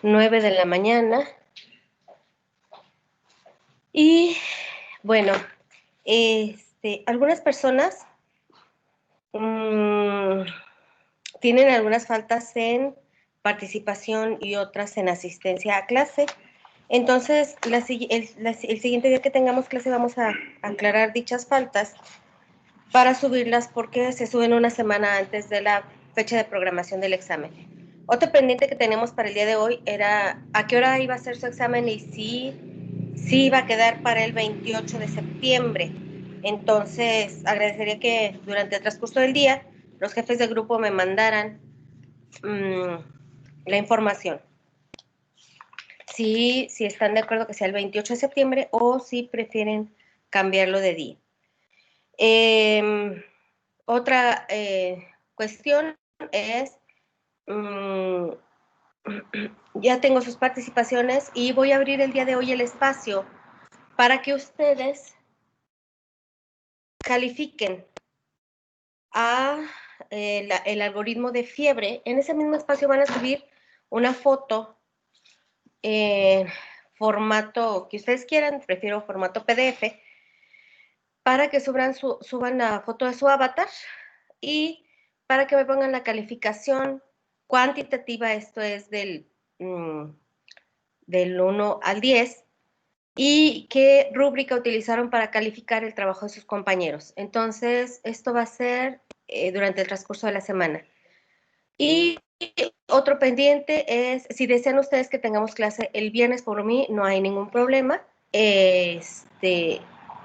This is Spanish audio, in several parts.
9 de la mañana. Y bueno, algunas personas tienen algunas faltas en participación y otras en asistencia a clase. Entonces, el siguiente día que tengamos clase vamos a aclarar dichas faltas para subirlas porque se suben una semana antes de la fecha de programación del examen. Otro pendiente que tenemos para el día de hoy era a qué hora iba a ser su examen y si iba a quedar para el 28 de septiembre. Entonces, agradecería que durante el transcurso del día los jefes de grupo me mandaran la información. Si están de acuerdo que sea el 28 de septiembre o si prefieren cambiarlo de día. Otra cuestión es, ya tengo sus participaciones y voy a abrir el día de hoy el espacio para que ustedes califiquen a el algoritmo de fiebre. En ese mismo espacio van a subir una foto en formato que ustedes quieran, prefiero formato PDF, para que suban la foto de su avatar y para que me pongan la calificación cuantitativa, esto es del 1 al 10, y qué rúbrica utilizaron para calificar el trabajo de sus compañeros. Entonces, esto va a ser durante el transcurso de la semana. Y otro pendiente es, si desean ustedes que tengamos clase el viernes, por mí no hay ningún problema,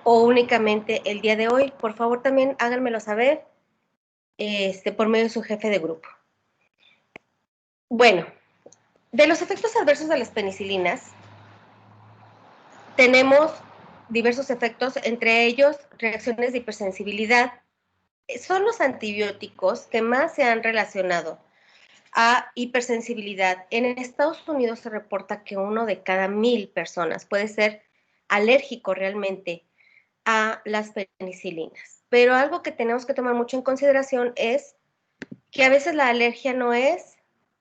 o únicamente el día de hoy, por favor también háganmelo saber por medio de su jefe de grupo. Bueno, de los efectos adversos de las penicilinas, tenemos diversos efectos, entre ellos reacciones de hipersensibilidad. Son los antibióticos que más se han relacionado a hipersensibilidad. En Estados Unidos se reporta que 1 de cada 1000 personas puede ser alérgico realmente a las penicilinas. Pero algo que tenemos que tomar mucho en consideración es que a veces la alergia no es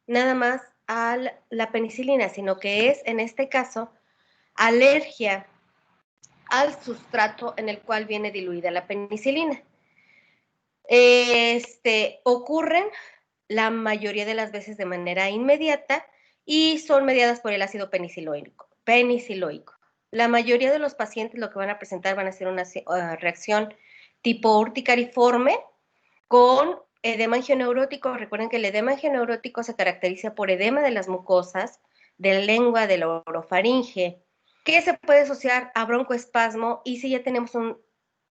nada más a la penicilina, sino que es, en este caso, alergia al sustrato en el cual viene diluida la penicilina. Ocurren la mayoría de las veces de manera inmediata y son mediadas por el ácido peniciloico. La mayoría de los pacientes lo que van a presentar van a ser una reacción tipo urticariforme con edema angioneurótico. Recuerden que el edema angioneurótico se caracteriza por edema de las mucosas, de la lengua, de la orofaringe, que se puede asociar a broncoespasmo y si ya tenemos un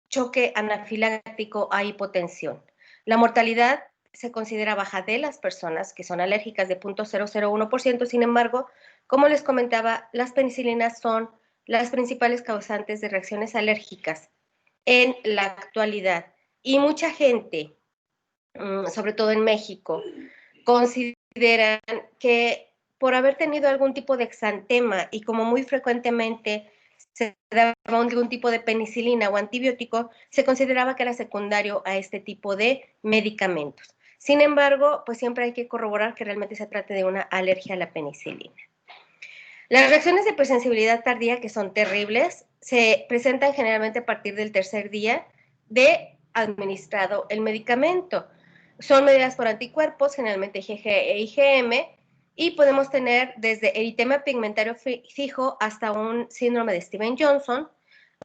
choque anafiláctico a hipotensión. La mortalidad se considera baja de las personas que son alérgicas de 0.001%, sin embargo, como les comentaba, las penicilinas son las principales causantes de reacciones alérgicas en la actualidad. Y mucha gente, sobre todo en México, consideran que por haber tenido algún tipo de exantema y como muy frecuentemente se daba algún tipo de penicilina o antibiótico, se consideraba que era secundario a este tipo de medicamentos. Sin embargo, pues siempre hay que corroborar que realmente se trate de una alergia a la penicilina. Las reacciones de hipersensibilidad tardía, que son terribles, se presentan generalmente a partir del tercer día de administrado el medicamento. Son medidas por anticuerpos, generalmente IgG e IgM, y podemos tener desde eritema pigmentario fijo hasta un síndrome de Stevens-Johnson,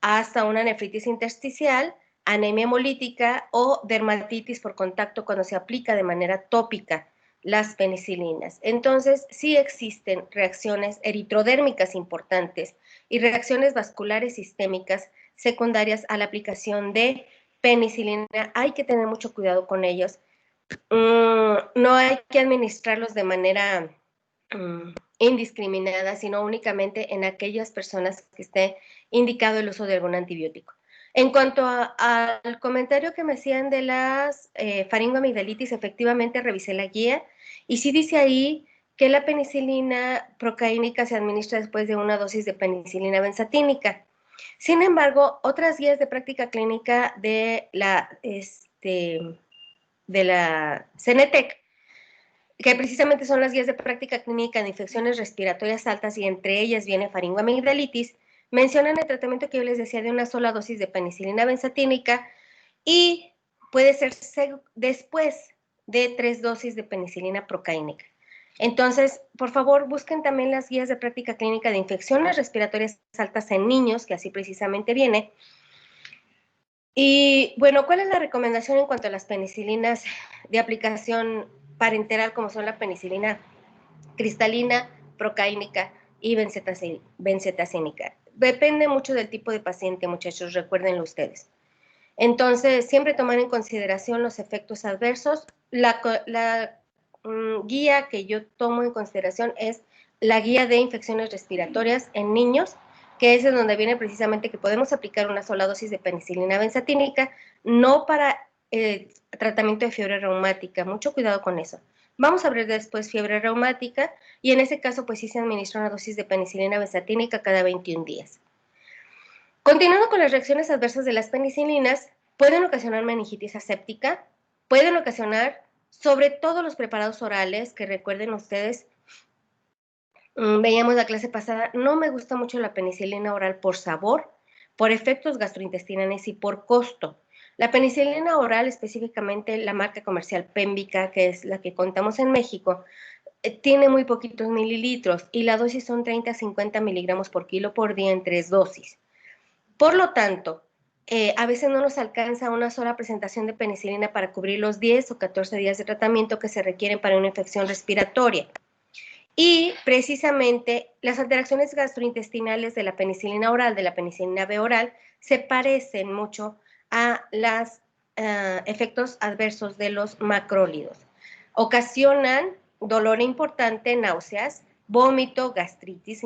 hasta una nefritis intersticial, anemia hemolítica o dermatitis por contacto cuando se aplica de manera tópica las penicilinas. Entonces, sí existen reacciones eritrodérmicas importantes y reacciones vasculares sistémicas secundarias a la aplicación de penicilina. Hay que tener mucho cuidado con ellos. No hay que administrarlos de manera indiscriminada, sino únicamente en aquellas personas que esté indicado el uso de algún antibiótico. En cuanto al comentario que me hacían de las faringoamigdalitis, efectivamente revisé la guía y sí dice ahí que la penicilina procaínica se administra después de una dosis de penicilina benzatínica. Sin embargo, otras guías de práctica clínica de la CENETEC que precisamente son las guías de práctica clínica de infecciones respiratorias altas y entre ellas viene faringoamigdalitis, mencionan el tratamiento que yo les decía de una sola dosis de penicilina benzatínica y puede ser después de 3 dosis de penicilina procaínica. Entonces, por favor, busquen también las guías de práctica clínica de infecciones respiratorias altas en niños, que así precisamente viene. Y bueno, ¿cuál es la recomendación en cuanto a las penicilinas de aplicación parenteral, como son la penicilina cristalina, procaínica y benzetacínica? Depende mucho del tipo de paciente, muchachos, recuérdenlo ustedes. Entonces, siempre tomar en consideración los efectos adversos. La guía que yo tomo en consideración es la guía de infecciones respiratorias en niños, que es en donde viene precisamente que podemos aplicar una sola dosis de penicilina benzatínica, no para tratamiento de fiebre reumática. Mucho cuidado con eso. Vamos a ver después fiebre reumática y en ese caso pues sí se administra una dosis de penicilina benzatínica cada 21 días. Continuando con las reacciones adversas de las penicilinas, pueden ocasionar meningitis aséptica, pueden ocasionar, sobre todo los preparados orales, que recuerden ustedes, veíamos la clase pasada, no me gusta mucho la penicilina oral por sabor, por efectos gastrointestinales y por costo. La penicilina oral, específicamente la marca comercial Pembica, que es la que contamos en México, tiene muy poquitos mililitros y la dosis son 30 a 50 miligramos por kilo por día en 3 dosis. Por lo tanto, a veces no nos alcanza una sola presentación de penicilina para cubrir los 10 o 14 días de tratamiento que se requieren para una infección respiratoria. Y precisamente las alteraciones gastrointestinales de la penicilina oral, de la penicilina B oral, se parecen mucho a los efectos adversos de los macrólidos. Ocasionan dolor importante, náuseas, vómito, gastritis,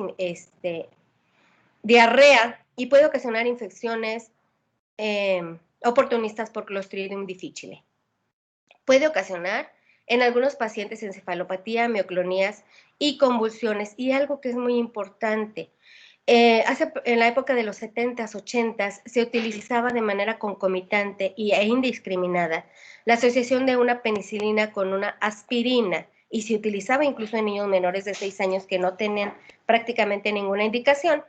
diarrea y puede ocasionar infecciones oportunistas por Clostridium difficile. Puede ocasionar en algunos pacientes encefalopatía, mioclonías y convulsiones. Y algo que es muy importante, en la época de los 70s, 80s, se utilizaba de manera concomitante e indiscriminada la asociación de una penicilina con una aspirina y se utilizaba incluso en niños menores de 6 años que no tenían prácticamente ninguna indicación,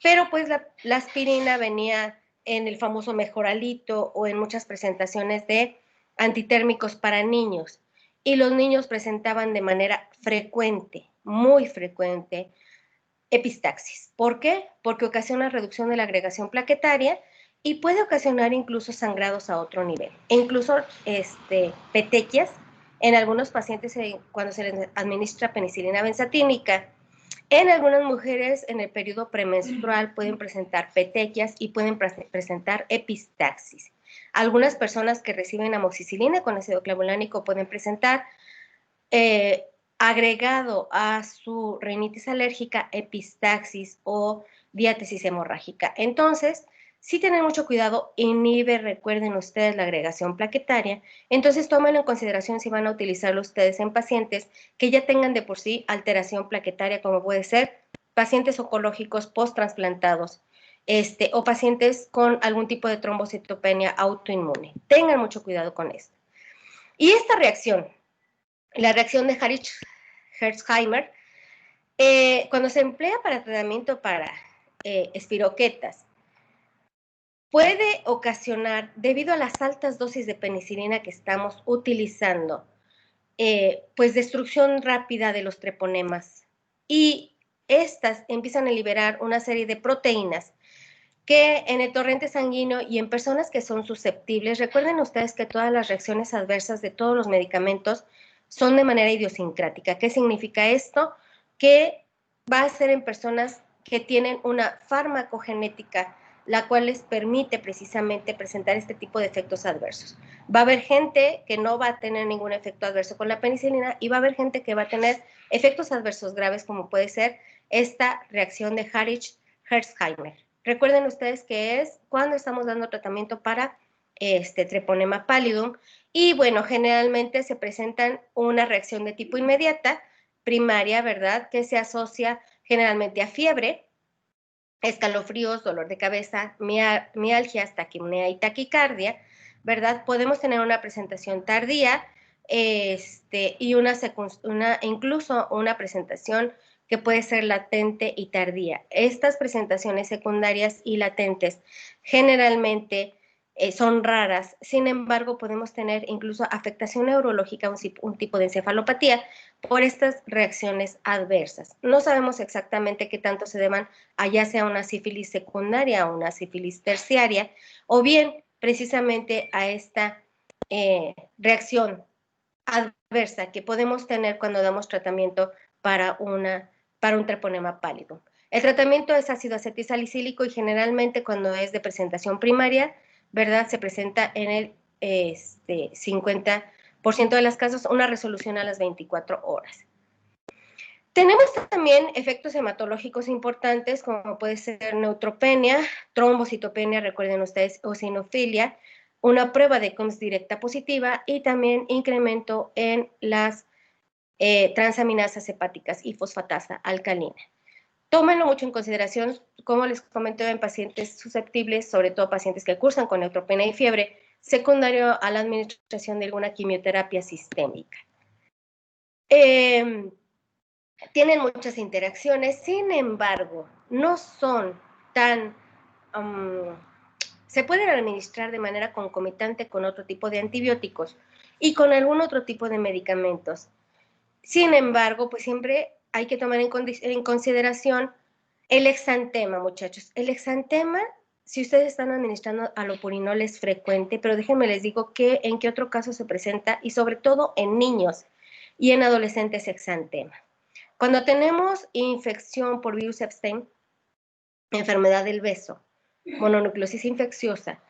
pero pues la aspirina venía en el famoso mejoralito o en muchas presentaciones de antitérmicos para niños y los niños presentaban de manera frecuente, muy frecuente, epistaxis. ¿Por qué? Porque ocasiona reducción de la agregación plaquetaria y puede ocasionar incluso sangrados a otro nivel. E incluso petequias en algunos pacientes cuando se les administra penicilina benzatínica. En algunas mujeres en el periodo premenstrual pueden presentar petequias y pueden presentar epistaxis. Algunas personas que reciben amoxicilina con ácido clavulánico pueden presentar agregado a su rinitis alérgica, epistaxis o diátesis hemorrágica. Entonces, sí tener mucho cuidado, inhibe, recuerden ustedes, la agregación plaquetaria. Entonces, tómenlo en consideración si van a utilizarlo ustedes en pacientes que ya tengan de por sí alteración plaquetaria, como puede ser pacientes oncológicos post-transplantados, o pacientes con algún tipo de trombocitopenia autoinmune. Tengan mucho cuidado con esto. Y esta reacción, la reacción de Herxheimer, cuando se emplea para tratamiento para espiroquetas, puede ocasionar, debido a las altas dosis de penicilina que estamos utilizando, pues destrucción rápida de los treponemas y estas empiezan a liberar una serie de proteínas que en el torrente sanguíneo y en personas que son susceptibles, recuerden ustedes que todas las reacciones adversas de todos los medicamentos son de manera idiosincrática. ¿Qué significa esto? Que va a ser en personas que tienen una farmacogenética, la cual les permite precisamente presentar este tipo de efectos adversos. Va a haber gente que no va a tener ningún efecto adverso con la penicilina y va a haber gente que va a tener efectos adversos graves, como puede ser esta reacción de Herxheimer. Recuerden ustedes que es cuando estamos dando tratamiento para treponema pallidum y bueno, generalmente se presentan una reacción de tipo inmediata, primaria, ¿verdad? Que se asocia generalmente a fiebre, escalofríos, dolor de cabeza, mialgias, taquipnea y taquicardia, ¿verdad? Podemos tener una presentación tardía, y incluso una presentación que puede ser latente y tardía. Estas presentaciones secundarias y latentes generalmente son raras, sin embargo podemos tener incluso afectación neurológica, un tipo de encefalopatía por estas reacciones adversas. No sabemos exactamente qué tanto se deban a ya sea una sífilis secundaria o una sífilis terciaria, o bien precisamente a esta reacción adversa que podemos tener cuando damos tratamiento para un treponema pálido. El tratamiento es ácido acetilsalicílico y generalmente cuando es de presentación primaria, ¿verdad? Se presenta en el 50% de los casos una resolución a las 24 horas. Tenemos también efectos hematológicos importantes como puede ser neutropenia, trombocitopenia, recuerden ustedes, eosinofilia, una prueba de COMS directa positiva y también incremento en las transaminasas hepáticas y fosfatasa alcalina. Tómenlo mucho en consideración, como les comenté, en pacientes susceptibles, sobre todo pacientes que cursan con neutropenia y fiebre, secundario a la administración de alguna quimioterapia sistémica. Tienen muchas interacciones, sin embargo, no son tan... se pueden administrar de manera concomitante con otro tipo de antibióticos y con algún otro tipo de medicamentos. Sin embargo, pues siempre hay que tomar en consideración el exantema, muchachos. El exantema, si ustedes están administrando alopurinol, es frecuente, pero déjenme les digo que en qué otro caso se presenta y sobre todo en niños y en adolescentes exantema. Cuando tenemos infección por virus Epstein, enfermedad del beso, mononucleosis infecciosa,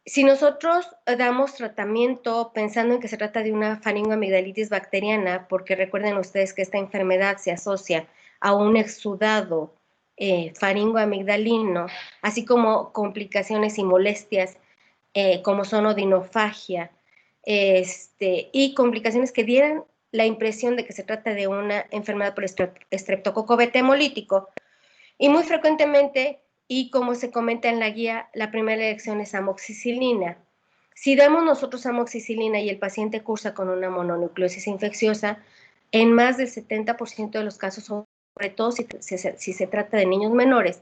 si nosotros damos tratamiento pensando en que se trata de una faringoamigdalitis bacteriana, porque recuerden ustedes que esta enfermedad se asocia a un exudado faringoamigdalino, así como complicaciones y molestias como son odinofagia, y complicaciones que dieran la impresión de que se trata de una enfermedad por estreptococo beta hemolítico, y muy frecuentemente, y como se comenta en la guía, la primera elección es amoxicilina. Si damos nosotros amoxicilina y el paciente cursa con una mononucleosis infecciosa, en más del 70% de los casos, sobre todo si se trata de niños menores,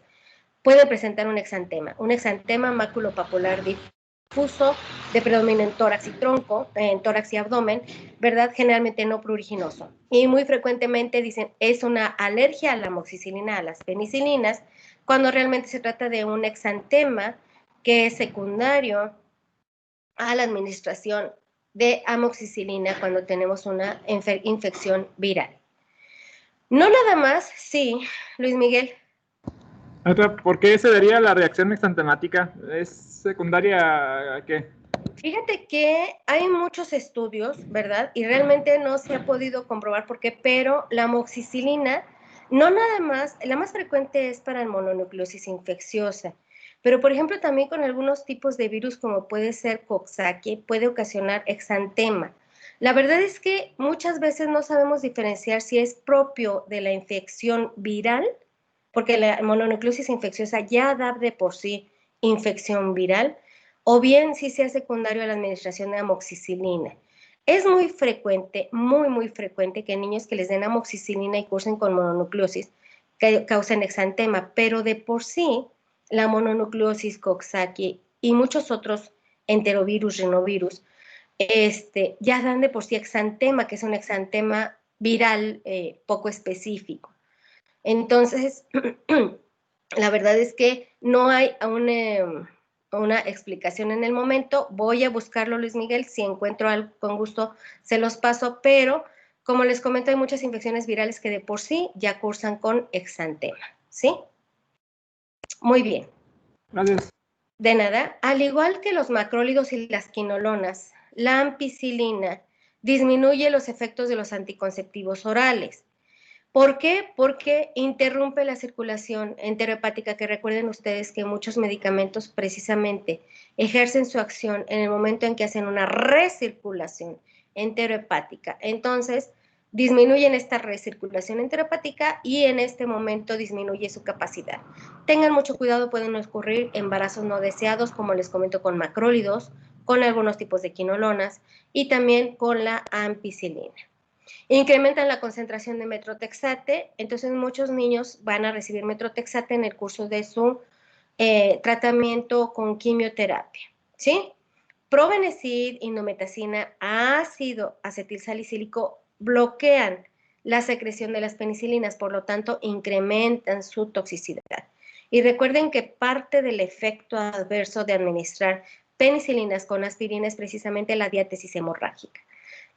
puede presentar un exantema maculopapular difuso de predominio en tórax y tronco, en tórax y abdomen, ¿verdad? Generalmente no pruriginoso. Y muy frecuentemente dicen, es una alergia a la amoxicilina, a las penicilinas, cuando realmente se trata de un exantema que es secundario a la administración de amoxicilina cuando tenemos una infección viral. No nada más, sí, Luis Miguel. ¿Por qué se daría la reacción exantemática? ¿Es secundaria a qué? Fíjate que hay muchos estudios, ¿verdad? Y realmente no se ha podido comprobar por qué, pero la amoxicilina, no nada más, la más frecuente es para la mononucleosis infecciosa, pero por ejemplo también con algunos tipos de virus como puede ser Coxsackie, puede ocasionar exantema. La verdad es que muchas veces no sabemos diferenciar si es propio de la infección viral, porque la mononucleosis infecciosa ya da de por sí infección viral, o bien si sea secundario a la administración de amoxicilina. Es muy frecuente, muy frecuente que niños que les den amoxicilina y cursen con mononucleosis causen exantema, pero de por sí la mononucleosis, Coxsackie y muchos otros enterovirus, rinovirus, ya dan de por sí exantema, que es un exantema viral poco específico. Entonces, la verdad es que no hay una explicación en el momento. Voy a buscarlo, Luis Miguel. Si encuentro algo, con gusto se los paso, pero como les comento, hay muchas infecciones virales que de por sí ya cursan con exantema, ¿sí? Muy bien. Gracias. De nada. Al igual que los macrólidos y las quinolonas, la ampicilina disminuye los efectos de los anticonceptivos orales. ¿Por qué? Porque interrumpe la circulación enterohepática, que recuerden ustedes que muchos medicamentos precisamente ejercen su acción en el momento en que hacen una recirculación enterohepática. Entonces, disminuyen esta recirculación enterohepática y en este momento disminuye su capacidad. Tengan mucho cuidado, pueden ocurrir embarazos no deseados, como les comento, con macrólidos, con algunos tipos de quinolonas y también con la ampicilina. Incrementan la concentración de metrotexate, entonces muchos niños van a recibir metrotexate en el curso de su tratamiento con quimioterapia, ¿sí? Probenecid, indometacina, ácido acetilsalicílico bloquean la secreción de las penicilinas, por lo tanto incrementan su toxicidad. Y recuerden que parte del efecto adverso de administrar penicilinas con aspirina es precisamente la diátesis hemorrágica.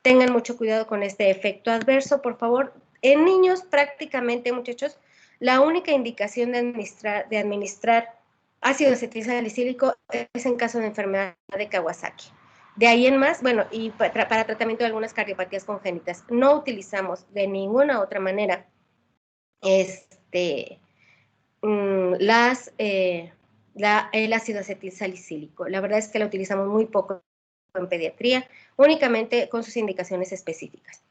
Tengan mucho cuidado con este efecto adverso, por favor. En niños prácticamente, muchachos, la única indicación de administrar ácido acetilsalicílico es en caso de enfermedad de Kawasaki. De ahí en más, bueno, y para tratamiento de algunas cardiopatías congénitas, no utilizamos de ninguna otra manera el ácido acetilsalicílico. La verdad es que lo utilizamos muy poco en pediatría, únicamente con sus indicaciones específicas.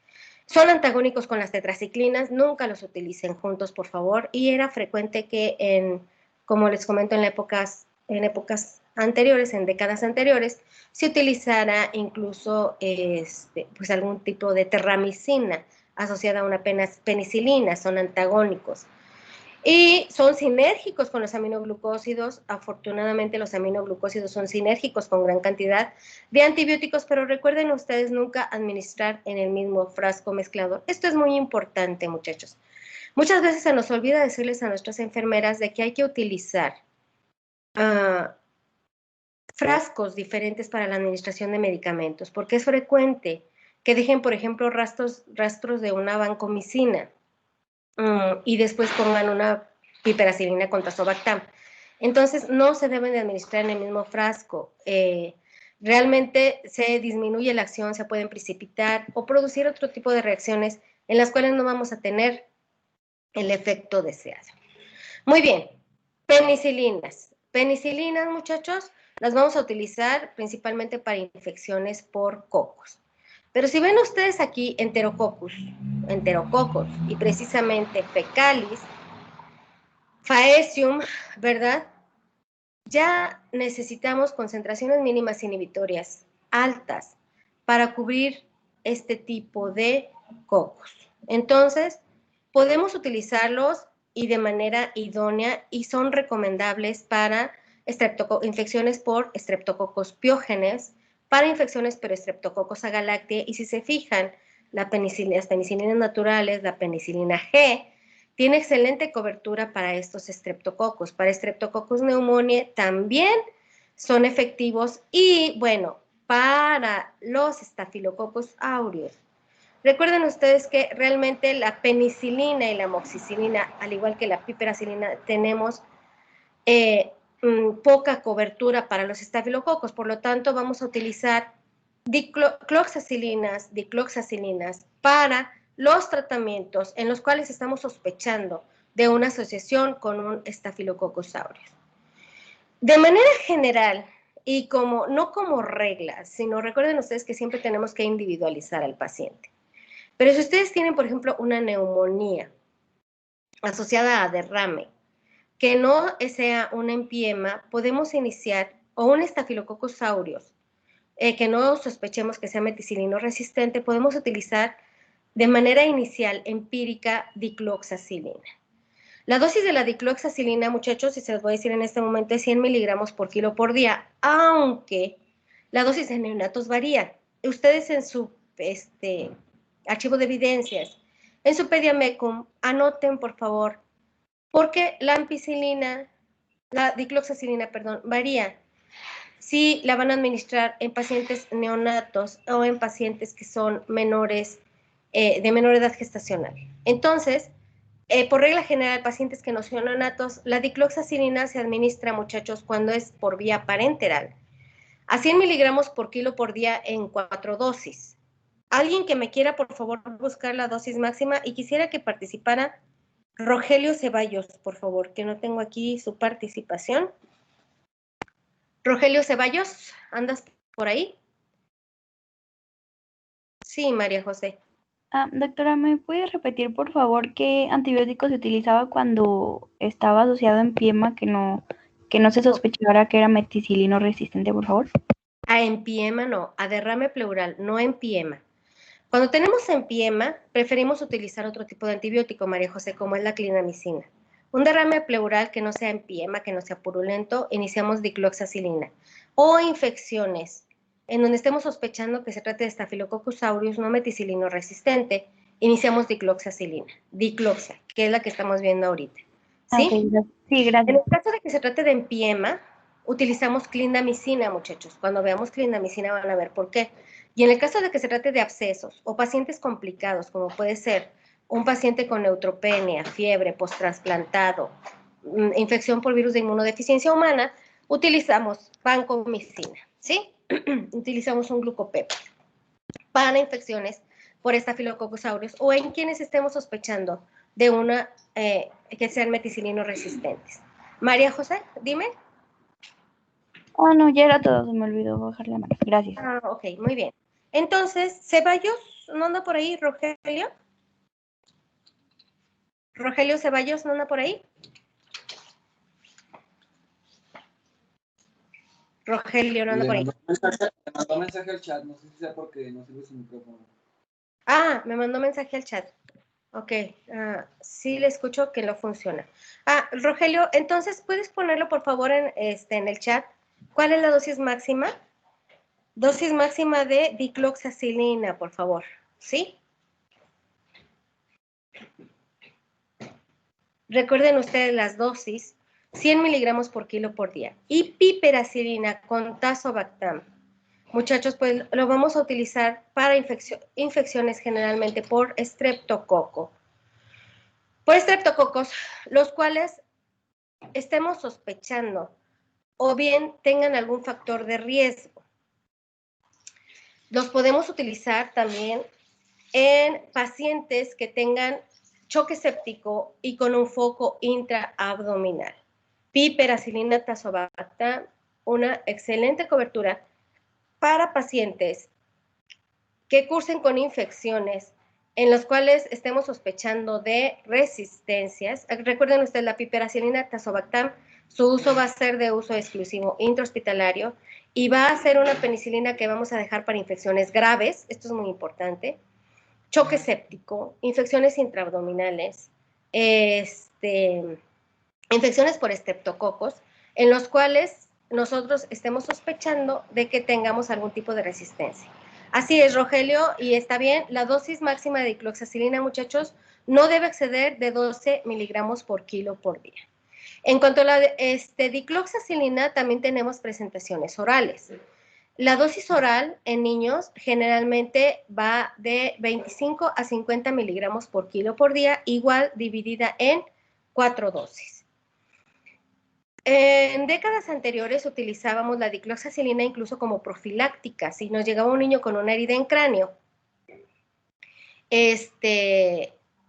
Son antagónicos con las tetraciclinas, nunca los utilicen juntos, por favor, y era frecuente que como les comento, en épocas anteriores, en décadas anteriores, se utilizara incluso pues algún tipo de terramicina asociada a una penicilina, son antagónicos. Y son sinérgicos con los aminoglucósidos. Afortunadamente los aminoglucósidos son sinérgicos con gran cantidad de antibióticos, pero recuerden ustedes nunca administrar en el mismo frasco mezclador. Esto es muy importante, muchachos. Muchas veces se nos olvida decirles a nuestras enfermeras de que hay que utilizar frascos diferentes para la administración de medicamentos, porque es frecuente que dejen, por ejemplo, rastros de una vancomicina y después pongan una piperacilina con tazobactam. Entonces, no se deben de administrar en el mismo frasco. Realmente se disminuye la acción, se pueden precipitar o producir otro tipo de reacciones en las cuales no vamos a tener el efecto deseado. Muy bien, penicilinas. Penicilinas, muchachos, las vamos a utilizar principalmente para infecciones por cocos. Pero si ven ustedes aquí enterococos y precisamente fecalis, faecium, ¿verdad? Ya necesitamos concentraciones mínimas inhibitorias altas para cubrir este tipo de cocos. Entonces, podemos utilizarlos y de manera idónea y son recomendables para infecciones por Streptococcus pyogenes, para infecciones por Streptococcus agalactiae, y si se fijan, las penicilinas naturales, la penicilina G, tiene excelente cobertura para estos estreptococos. Para Streptococcus pneumoniae también son efectivos y, bueno, para los Staphylococcus aureus. Recuerden ustedes que realmente la penicilina y la amoxicilina, al igual que la piperacilina, tenemos poca cobertura para los estafilococos, por lo tanto vamos a utilizar dicloxacilinas para los tratamientos en los cuales estamos sospechando de una asociación con un Staphylococcus aureus. De manera general, y no como regla, sino recuerden ustedes que siempre tenemos que individualizar al paciente. Pero si ustedes tienen, por ejemplo, una neumonía asociada a derrame, que no sea un empiema, podemos iniciar, o un Staphylococcus aureus, que no sospechemos que sea meticilino resistente, podemos utilizar de manera inicial, empírica, dicloxacilina. La dosis de la dicloxacilina, muchachos, y se los voy a decir en este momento, es 100 miligramos por kilo por día, aunque la dosis de neonatos varía. Ustedes en su archivo de evidencias, en su Pediamecum, anoten, por favor, porque la dicloxacilina, varía si la van a administrar en pacientes neonatos o en pacientes que son menores, de menor edad gestacional. Entonces, por regla general, pacientes que no son neonatos, la dicloxacilina se administra, muchachos, cuando es por vía parenteral, a 100 miligramos por kilo por día en 4 dosis. Alguien que me quiera, por favor, buscar la dosis máxima, y quisiera que participara Rogelio Ceballos, por favor, que no tengo aquí su participación. Rogelio Ceballos, ¿andas por ahí? Sí, María José. Doctora, ¿me puede repetir, por favor, qué antibiótico se utilizaba cuando estaba asociado en empiema que no se sospechara que era meticilino resistente, por favor? A empiema no, a derrame pleural, no empiema. Cuando tenemos empiema, preferimos utilizar otro tipo de antibiótico, María José, como es la clindamicina. Un derrame pleural que no sea empiema, que no sea purulento, iniciamos dicloxacilina. O infecciones en donde estemos sospechando que se trate de Staphylococcus aureus no meticilino resistente, iniciamos dicloxacilina. Dicloxa, que es la que estamos viendo ahorita. ¿Sí? Ok, sí, En gracias. el caso de que se trate de empiema, utilizamos clindamicina, muchachos. Cuando veamos clindamicina van a ver por qué. Y en el caso de que se trate de abscesos o pacientes complicados, como puede ser un paciente con neutropenia, fiebre, postrasplantado, infección por virus de inmunodeficiencia humana, utilizamos vancomicina, ¿sí? Utilizamos un glucopéptido para infecciones por Staphylococcus aureus o en quienes estemos sospechando de una que sean meticilino resistentes. María José, dime. Oh, no, ya era todo, se me olvidó bajar la mano. Gracias. Ah, ok, muy bien. Entonces, Ceballos, ¿no anda por ahí? Rogelio. Rogelio Ceballos, ¿no anda por ahí? Rogelio, ¿no anda por ahí? Me mandó mensaje al chat, no sé si sea porque no sirve su micrófono. Ah, me mandó mensaje al chat. Ok, sí le escucho que no funciona. Ah, Rogelio, entonces, ¿puedes ponerlo por favor en el chat? ¿Cuál es la dosis máxima? Dosis máxima de dicloxacilina, por favor. ¿Sí? Recuerden ustedes las dosis, 100 miligramos por kilo por día. Y piperacilina con tazobactam. Muchachos, pues lo vamos a utilizar para infecciones generalmente por estreptococo. Por estreptococos, los cuales estemos sospechando o bien tengan algún factor de riesgo. Los podemos utilizar también en pacientes que tengan choque séptico y con un foco intraabdominal. Piperacilina tazobactam, una excelente cobertura para pacientes que cursen con infecciones en los cuales estemos sospechando de resistencias. Recuerden ustedes, la piperacilina tazobactam, su uso va a ser de uso exclusivo intrahospitalario y va a ser una penicilina que vamos a dejar para infecciones graves, esto es muy importante, choque séptico, infecciones intraabdominales, infecciones por estreptococos, en los cuales nosotros estemos sospechando de que tengamos algún tipo de resistencia. Así es, Rogelio, y está bien, la dosis máxima de dicloxacilina, muchachos, no debe exceder de 12 miligramos por kilo por día. En cuanto a la dicloxacilina, también tenemos presentaciones orales. La dosis oral en niños generalmente va de 25 a 50 miligramos por kilo por día, igual dividida en 4 dosis. En décadas anteriores utilizábamos la dicloxacilina incluso como profiláctica, si nos llegaba un niño con una herida en cráneo.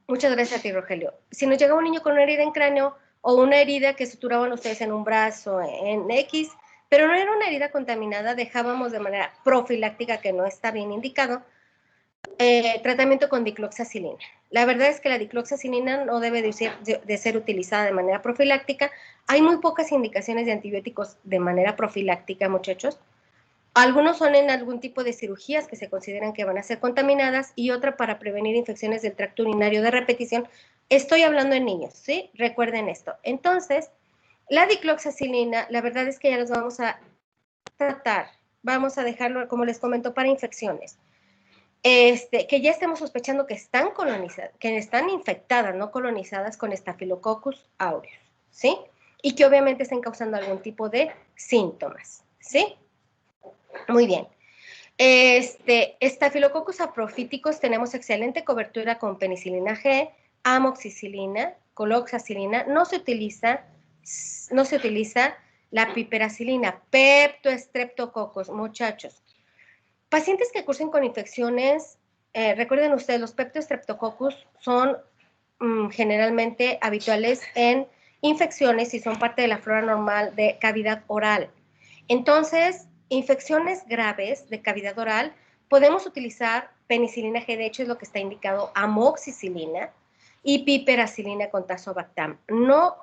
Muchas gracias a ti, Rogelio. Si nos llegaba un niño con una herida en cráneo o una herida que suturaban ustedes en un brazo, en X, pero no era una herida contaminada, dejábamos de manera profiláctica, que no está bien indicado, tratamiento con dicloxacilina. La verdad es que la dicloxacilina no debe de ser utilizada de manera profiláctica. Hay muy pocas indicaciones de antibióticos de manera profiláctica, muchachos. Algunos son en algún tipo de cirugías que se consideran que van a ser contaminadas y otra para prevenir infecciones del tracto urinario de repetición. Estoy hablando en niños, ¿sí? Recuerden esto. Entonces, la dicloxacilina, la verdad es que ya los vamos a tratar. Vamos a dejarlo, como les comento, para infecciones. Que ya estemos sospechando que están colonizadas, que están infectadas, no colonizadas con Staphylococcus aureus, ¿sí? Y que obviamente estén causando algún tipo de síntomas, ¿sí? Muy bien. Staphylococcus saprophyticus tenemos excelente cobertura con penicilina G, amoxicilina, coloxacilina. No se utiliza la piperacilina, peptoestreptococos, muchachos. Pacientes que cursen con infecciones, recuerden ustedes, los peptoestreptococcus son generalmente habituales en infecciones y son parte de la flora normal de cavidad oral. Entonces, infecciones graves de cavidad oral, podemos utilizar penicilina G, de hecho es lo que está indicado, amoxicilina y piperacilina con tazobactam, no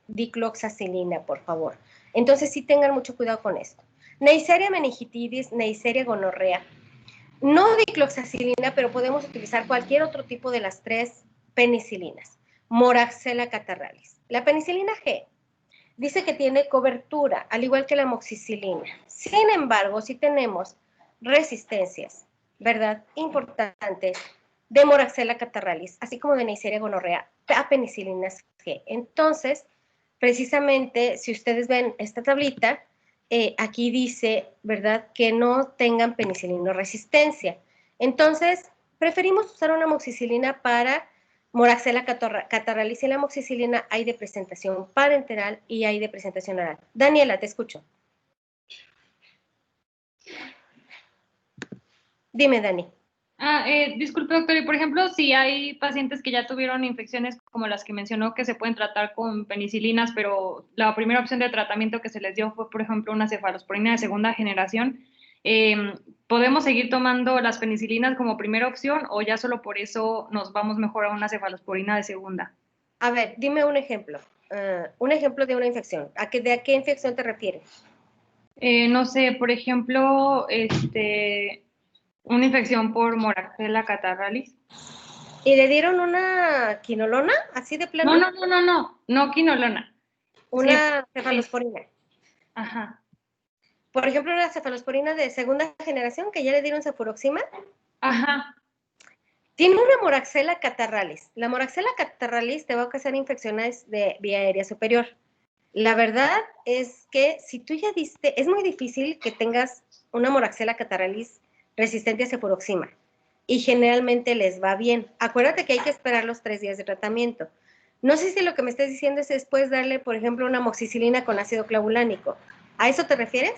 dicloxacilina, por favor. Entonces, sí tengan mucho cuidado con esto. Neisseria meningitidis, Neisseria gonorrea. No dicloxacilina, pero podemos utilizar cualquier otro tipo de las 3 penicilinas. Moraxella catarrhalis. La penicilina G dice que tiene cobertura, al igual que la amoxicilina. Sin embargo, si tenemos resistencias, ¿verdad? Importantes de Moraxella catarrhalis, así como de Neisseria gonorrea, a penicilinas G. Entonces, precisamente, si ustedes ven esta tablita, aquí dice, ¿verdad?, que no tengan penicilina resistencia. Entonces, preferimos usar una amoxicilina para Moraxella catarrhalis. Y la amoxicilina hay de presentación parenteral y hay de presentación oral. Daniela, te escucho. Dime, Dani. Disculpe, doctor, y por ejemplo, si hay pacientes que ya tuvieron infecciones como las que mencionó que se pueden tratar con penicilinas, pero la primera opción de tratamiento que se les dio fue, por ejemplo, una cefalosporina de segunda generación, ¿podemos seguir tomando las penicilinas como primera opción o ya solo por eso nos vamos mejor a una cefalosporina de segunda? A ver, dime un ejemplo de una infección. ¿De a qué infección te refieres? No sé, por ejemplo, una infección por Moraxella catarrhalis. ¿Y le dieron una quinolona, así de plano? No quinolona. Una cefalosporina. Ajá. Por ejemplo, una cefalosporina de segunda generación que ya le dieron cefuroxima. Ajá. Tiene una Moraxella catarrhalis. La Moraxella catarrhalis te va a ocasionar infecciones de vía aérea superior. La verdad es que si tú ya diste, es muy difícil que tengas una Moraxella catarrhalis resistente a cefuroxima. Y generalmente les va bien. Acuérdate que hay que esperar los 3 días de tratamiento. No sé si lo que me estás diciendo es después darle, por ejemplo, una amoxicilina con ácido clavulánico. ¿A eso te refieres?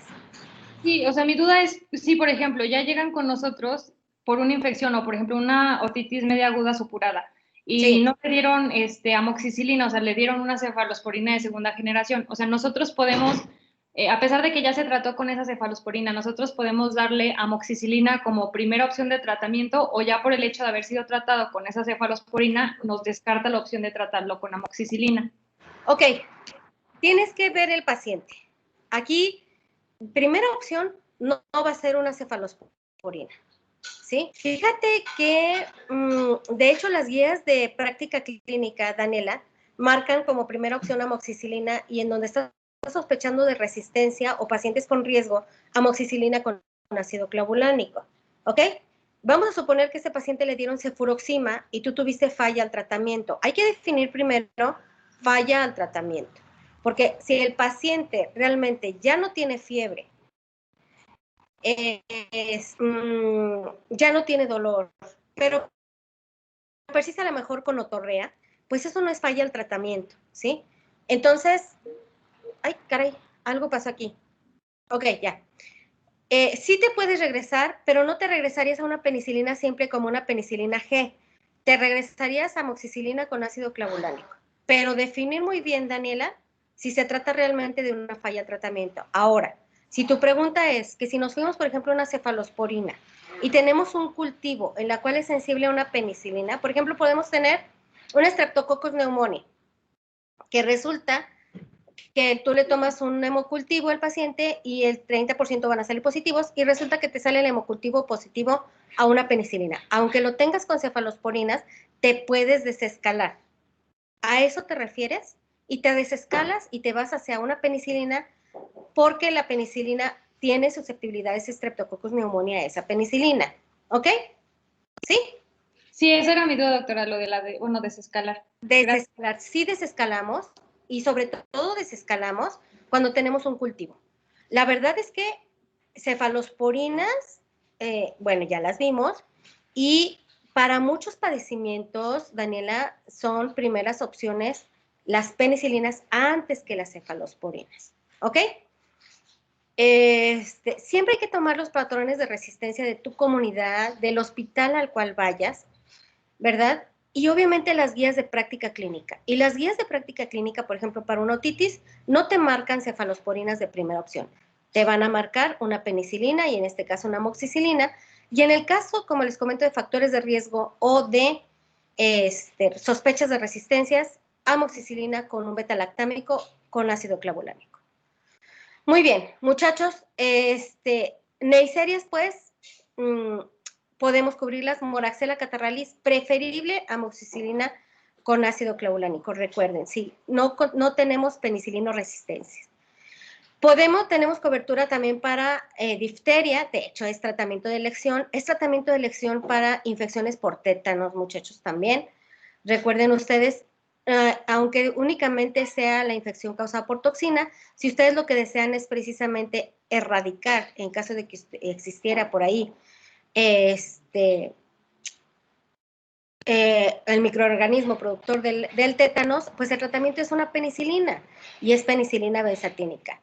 Sí, o sea, mi duda es si, por ejemplo, ya llegan con nosotros por una infección o, por ejemplo, una otitis media aguda supurada y Sí. no le dieron amoxicilina, o sea, le dieron una cefalosporina de segunda generación. O sea, nosotros podemos, a pesar de que ya se trató con esa cefalosporina, nosotros podemos darle amoxicilina como primera opción de tratamiento o ya por el hecho de haber sido tratado con esa cefalosporina nos descarta la opción de tratarlo con amoxicilina. Ok, tienes que ver el paciente. Aquí, primera opción, no va a ser una cefalosporina, ¿sí? Fíjate que, de hecho, las guías de práctica clínica, Daniela, marcan como primera opción amoxicilina y en donde estás sospechando de resistencia o pacientes con riesgo, amoxicilina con ácido clavulánico, ¿ok? Vamos a suponer que a este paciente le dieron cefuroxima y tú tuviste falla al tratamiento. Hay que definir primero falla al tratamiento, porque si el paciente realmente ya no tiene fiebre, ya no tiene dolor, pero persiste a lo mejor con otorrea, pues eso no es falla al tratamiento, ¿sí? Entonces, ay, caray, algo pasó aquí. Ok, ya. Sí te puedes regresar, pero no te regresarías a una penicilina siempre como una penicilina G. Te regresarías a amoxicilina con ácido clavulánico. Pero definir muy bien, Daniela, si se trata realmente de una falla al tratamiento. Ahora, si tu pregunta es que si nos fuimos, por ejemplo, a una cefalosporina y tenemos un cultivo en la cual es sensible a una penicilina, por ejemplo, podemos tener un Streptococcus pneumoniae, que resulta que tú le tomas un hemocultivo al paciente y el 30% van a salir positivos y resulta que te sale el hemocultivo positivo a una penicilina. Aunque lo tengas con cefalosporinas, te puedes desescalar. ¿A eso te refieres? Y te desescalas y te vas hacia una penicilina porque la penicilina tiene susceptibilidades Streptococcus pneumoniae a esa penicilina. ¿Ok? ¿Sí? Sí, esa era mi duda, doctora, lo de desescalar. Desescalar. Sí desescalamos y sobre todo desescalamos cuando tenemos un cultivo. La verdad es que cefalosporinas, bueno, ya las vimos, y para muchos padecimientos, Daniela, son primeras opciones las penicilinas antes que las cefalosporinas, ¿ok? Siempre hay que tomar los patrones de resistencia de tu comunidad, del hospital al cual vayas, ¿verdad? Y obviamente las guías de práctica clínica. Y las guías de práctica clínica, por ejemplo, para una otitis, no te marcan cefalosporinas de primera opción. Te van a marcar una penicilina y en este caso una amoxicilina. Y en el caso, como les comento, de factores de riesgo o de sospechas de resistencias, amoxicilina con un beta-lactámico con ácido clavulánico. Muy bien, muchachos, Neisseries, pues, podemos cubrirlas, Moraxella catarralis, preferible amoxicilina con ácido clavulánico, recuerden, sí, no tenemos penicilino resistencia. Tenemos cobertura también para difteria, de hecho es tratamiento de elección para infecciones por tétanos, muchachos, también. Recuerden ustedes, aunque únicamente sea la infección causada por toxina, si ustedes lo que desean es precisamente erradicar, en caso de que existiera por ahí, el microorganismo productor del tétanos, pues el tratamiento es una penicilina, y es penicilina benzatínica.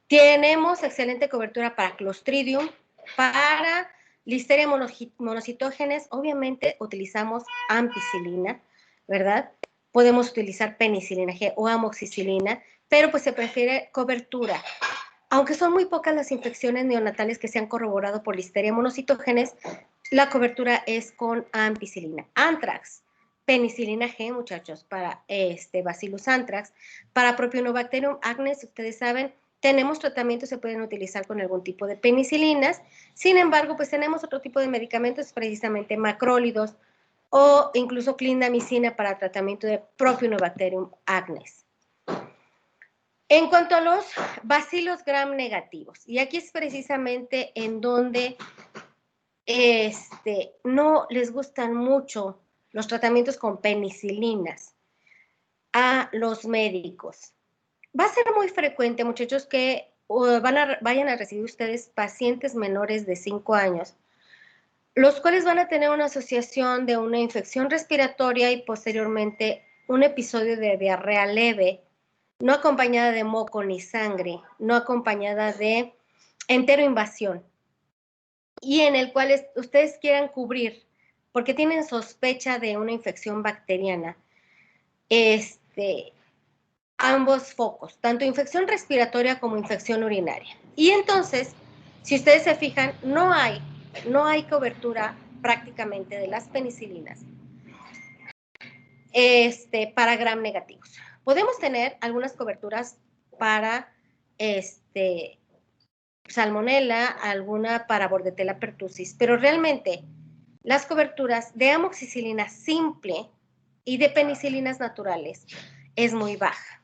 Tenemos excelente cobertura para Clostridium, para Listeria monocitógenes, obviamente utilizamos ampicilina, ¿verdad? Podemos utilizar penicilina G o amoxicilina, pero pues se prefiere cobertura. Aunque son muy pocas las infecciones neonatales que se han corroborado por Listeria monocitógenes, la cobertura es con ampicilina. Anthrax, penicilina G, muchachos, para Bacillus anthrax, para Propionobacterium agnes, ustedes saben, tenemos tratamientos que se pueden utilizar con algún tipo de penicilinas. Sin embargo, pues tenemos otro tipo de medicamentos, precisamente macrólidos o incluso clindamicina para tratamiento de Propionobacterium agnes. En cuanto a los bacilos gram negativos, y aquí es precisamente en donde no les gustan mucho los tratamientos con penicilinas a los médicos. Va a ser muy frecuente, muchachos, que vayan a recibir ustedes pacientes menores de 5 años, los cuales van a tener una asociación de una infección respiratoria y posteriormente un episodio de diarrea leve, no acompañada de moco ni sangre, no acompañada de enteroinvasión, y en el cual ustedes quieran cubrir, porque tienen sospecha de una infección bacteriana, ambos focos, tanto infección respiratoria como infección urinaria. Y entonces, si ustedes se fijan, no hay cobertura prácticamente de las penicilinas para gram negativos. Podemos tener algunas coberturas para Salmonella, alguna para Bordetella pertussis, pero realmente las coberturas de amoxicilina simple y de penicilinas naturales es muy baja.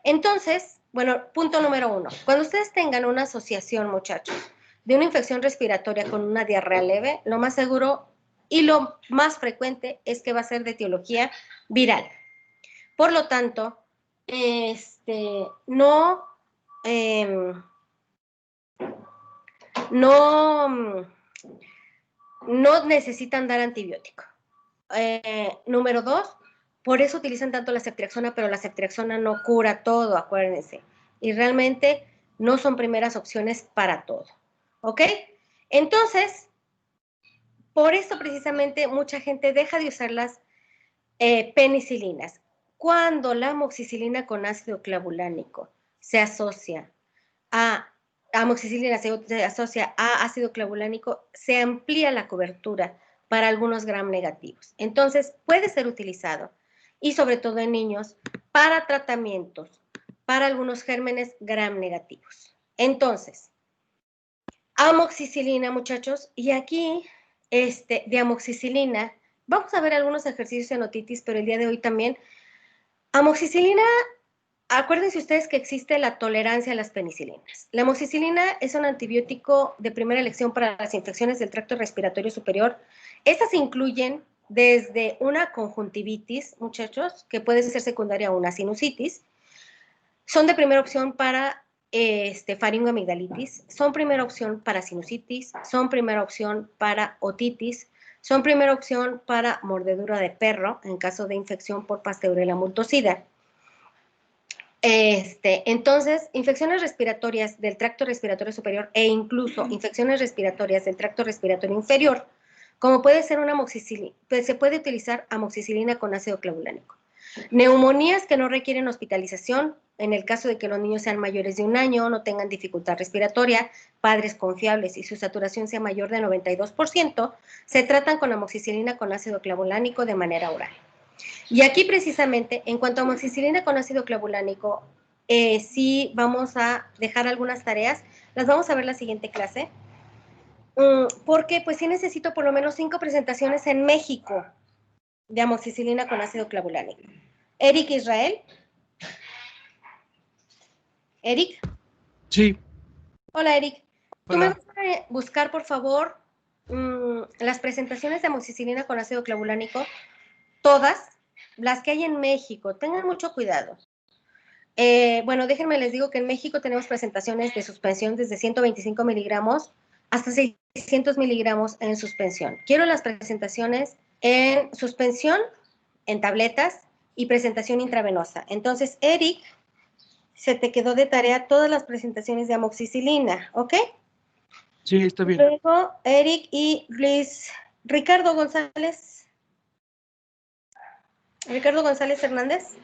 Entonces, bueno, punto número 1. Cuando ustedes tengan una asociación, muchachos, de una infección respiratoria con una diarrea leve, lo más seguro y lo más frecuente es que va a ser de etiología viral. Por lo tanto, no necesitan dar antibiótico. Número 2, por eso utilizan tanto la ceftriaxona, pero la ceftriaxona no cura todo, acuérdense. Y realmente no son primeras opciones para todo. ¿Ok? Entonces, por eso precisamente mucha gente deja de usar las penicilinas. Cuando la amoxicilina con ácido clavulánico se asocia a amoxicilina, se asocia a ácido clavulánico, se amplía la cobertura para algunos gram negativos. Entonces, puede ser utilizado, y sobre todo en niños, para tratamientos, para algunos gérmenes gram negativos. Entonces, amoxicilina, muchachos, y aquí, de amoxicilina, vamos a ver algunos ejercicios en otitis, pero el día de hoy también, amoxicilina, acuérdense ustedes que existe la tolerancia a las penicilinas. La amoxicilina es un antibiótico de primera elección para las infecciones del tracto respiratorio superior. Estas incluyen desde una conjuntivitis, muchachos, que puede ser secundaria a una sinusitis. Son de primera opción para faringoamigdalitis, son primera opción para sinusitis, son primera opción para otitis, son primera opción para mordedura de perro en caso de infección por Pasteurella multocida. Entonces, infecciones respiratorias del tracto respiratorio superior e incluso infecciones respiratorias del tracto respiratorio inferior, como puede ser una amoxicilina, pues se puede utilizar amoxicilina con ácido clavulánico. Neumonías que no requieren hospitalización, en el caso de que los niños sean mayores de 1 año, no tengan dificultad respiratoria, padres confiables y su saturación sea mayor de 92%, se tratan con amoxicilina con ácido clavulánico de manera oral. Y aquí precisamente, en cuanto a amoxicilina con ácido clavulánico, sí vamos a dejar algunas tareas, las vamos a ver la siguiente clase, porque pues sí necesito por lo menos 5 presentaciones en México de amoxicilina con ácido clavulánico. Eric Israel. Eric. Sí. Hola, Eric. ¿Tú me Hola. vas a buscar, por favor, las presentaciones de amoxicilina con ácido clavulánico? Todas, las que hay en México. Tengan mucho cuidado. Bueno, déjenme les digo que en México tenemos presentaciones de suspensión desde 125 miligramos hasta 600 miligramos en suspensión. Quiero las presentaciones en suspensión, en tabletas y presentación intravenosa. Entonces, Eric, se te quedó de tarea todas las presentaciones de amoxicilina, ¿ok? Sí, está bien. Luego, Eric y Luis Ricardo González. Ricardo González Hernández.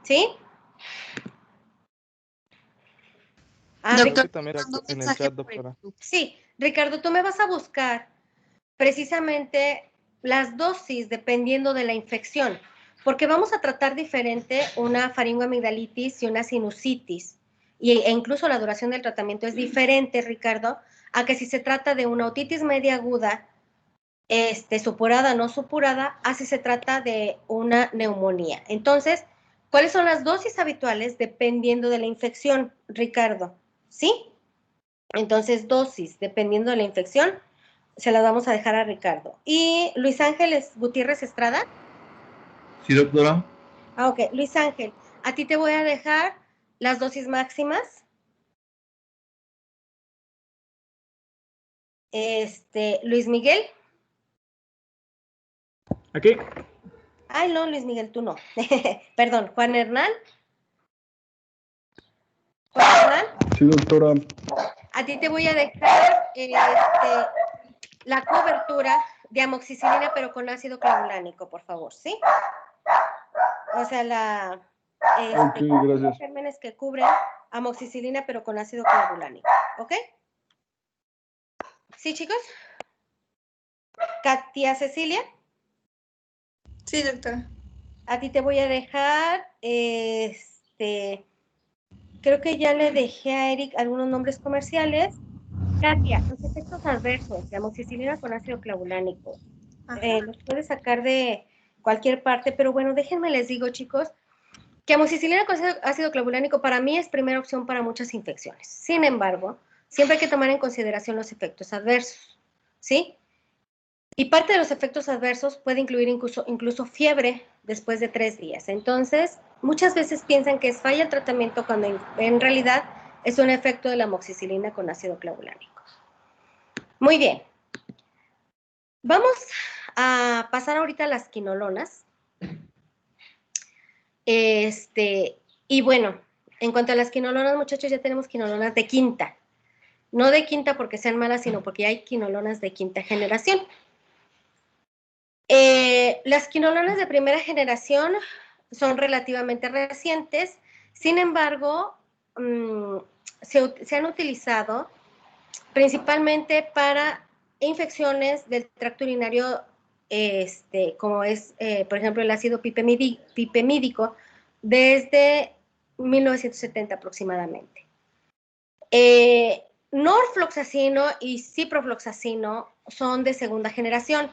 ¿Sí? Doctor, que también era mando un en el mensaje chat, por el doctora. grupo. Sí, Ricardo, tú me vas a buscar precisamente las dosis dependiendo de la infección, porque vamos a tratar diferente una faringoamigdalitis y una sinusitis, e incluso la duración del tratamiento es diferente, Ricardo, a que si se trata de una otitis media aguda, supurada, no supurada, a si se trata de una neumonía. Entonces, ¿cuáles son las dosis habituales dependiendo de la infección, Ricardo? ¿Sí? Entonces, dosis, dependiendo de la infección, se las vamos a dejar a Ricardo. ¿Y Luis Ángeles Gutiérrez Estrada? Sí, doctora. Ah, ok. Luis Ángel, a ti te voy a dejar las dosis máximas. Luis Miguel. Aquí. Ay, no, Luis Miguel, tú no. Perdón, Juan Hernán. Juan Hernán. Sí, doctora. A ti te voy a dejar la cobertura de amoxicilina, pero con ácido clavulánico, por favor, ¿sí? O sea, Ok, gracias. gérmenes que cubren amoxicilina, pero con ácido clavulánico, ¿ok? ¿Sí, chicos? Katia Cecilia. Sí, doctora. A ti te voy a dejar, creo que ya le dejé a Eric algunos nombres comerciales. Katia, los efectos adversos de amoxicilina con ácido clavulánico. Los puedes sacar de cualquier parte, pero bueno, déjenme les digo, chicos, que amoxicilina con ácido clavulánico para mí es primera opción para muchas infecciones. Sin embargo, siempre hay que tomar en consideración los efectos adversos, ¿sí? Y parte de los efectos adversos puede incluir incluso fiebre después de 3 días. Entonces, muchas veces piensan que es falla el tratamiento cuando en realidad es un efecto de la amoxicilina con ácido clavulánico. Muy bien. Vamos a pasar ahorita a las quinolonas. Y bueno, en cuanto a las quinolonas, muchachos, ya tenemos quinolonas de quinta. No de quinta porque sean malas, sino porque hay quinolonas de quinta generación. Las quinolonas de primera generación son relativamente recientes, sin embargo, se han utilizado principalmente para infecciones del tracto urinario, como es, por ejemplo, el ácido pipemídico, desde 1970 aproximadamente. Norfloxacino y ciprofloxacino son de segunda generación.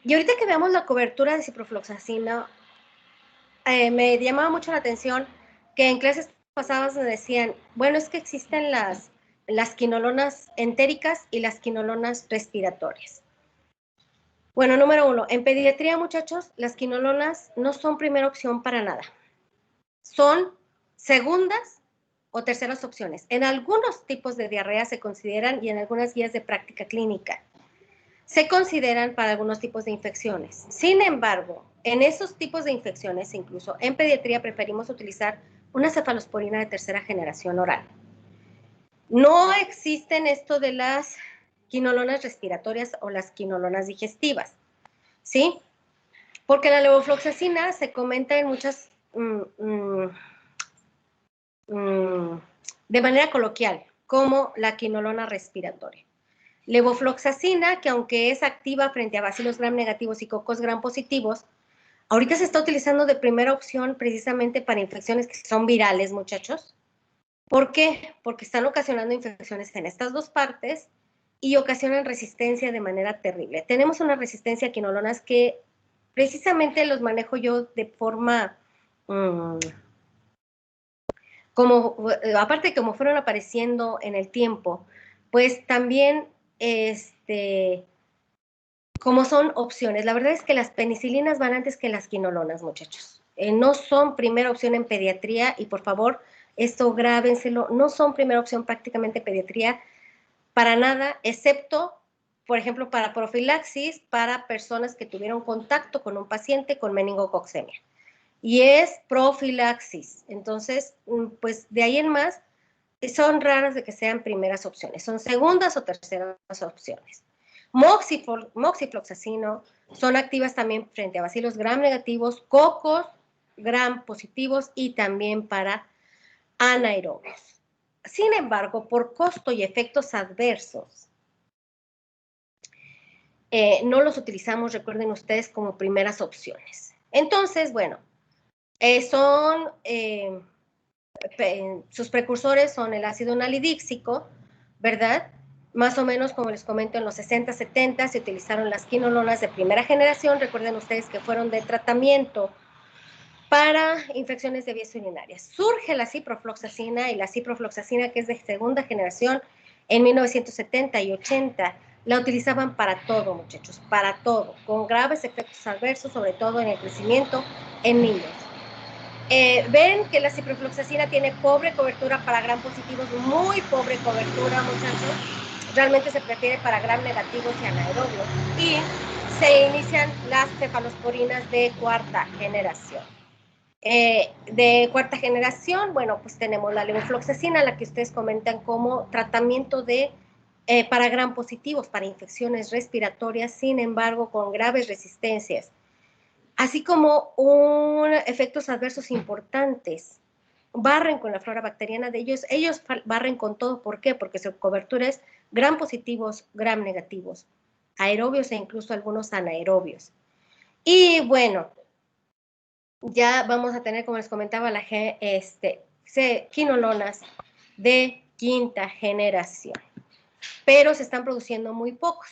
Y ahorita que veamos la cobertura de ciprofloxacino, me llamaba mucho la atención que en clases pasadas me decían, bueno, es que existen las quinolonas entéricas y las quinolonas respiratorias. Bueno, número 1, en pediatría, muchachos, las quinolonas no son primera opción para nada. Son segundas o terceras opciones. En algunos tipos de diarrea se consideran y en algunas guías de práctica clínica se consideran para algunos tipos de infecciones. Sin embargo, en esos tipos de infecciones, incluso en pediatría, preferimos utilizar una cefalosporina de tercera generación oral. No existen esto de las quinolonas respiratorias o las quinolonas digestivas, ¿sí? Porque la levofloxacina se comenta en muchas, de manera coloquial, como la quinolona respiratoria. Levofloxacina, que aunque es activa frente a bacilos gram negativos y cocos gram positivos, Ahorita se está utilizando de primera opción precisamente para infecciones que son virales, muchachos. ¿Por qué? Porque están ocasionando infecciones en estas dos partes y ocasionan resistencia de manera terrible. Tenemos una resistencia a quinolonas que precisamente los manejo yo de forma, aparte de como fueron apareciendo en el tiempo, pues también, como son opciones. La verdad es que las penicilinas van antes que las quinolonas, muchachos. No son primera opción en pediatría y por favor, esto grábenselo, no son primera opción prácticamente en pediatría para nada, excepto, por ejemplo, para profilaxis, para personas que tuvieron contacto con un paciente con meningococcemia. Y es profilaxis. Entonces, pues de ahí en más, son raras de que sean primeras opciones. Son segundas o terceras opciones. Moxifloxacino son activas también frente a bacilos gram negativos, cocos gram positivos y también para anaerobios. Sin embargo, por costo y efectos adversos, no los utilizamos, recuerden ustedes, como primeras opciones. Entonces, bueno, sus precursores son el ácido nalidíxico, ¿verdad? Más o menos, como les comento, en los 60, 70 se utilizaron las quinolonas de primera generación. Recuerden ustedes que fueron de tratamiento para infecciones de vías urinarias. Surge la ciprofloxacina y la ciprofloxacina, que es de segunda generación, en 1970 y 80. La utilizaban para todo, muchachos, para todo, con graves efectos adversos, sobre todo en el crecimiento en niños. Ven que la ciprofloxacina tiene pobre cobertura para gram positivos, muy pobre cobertura, muchachos. Realmente se prefiere para gram negativos y anaerobios. Y se inician las cefalosporinas de cuarta generación. De cuarta generación, bueno, pues tenemos la levofloxacina, la que ustedes comentan como tratamiento para gram positivos, para infecciones respiratorias, sin embargo, con graves resistencias, así como efectos adversos importantes. Barren con la flora bacteriana de ellos barren con todo. ¿Por qué? Porque su cobertura es gram positivos, gram negativos, aerobios e incluso algunos anaerobios. Y bueno, ya vamos a tener, como les comentaba, quinolonas de quinta generación, pero se están produciendo muy pocos,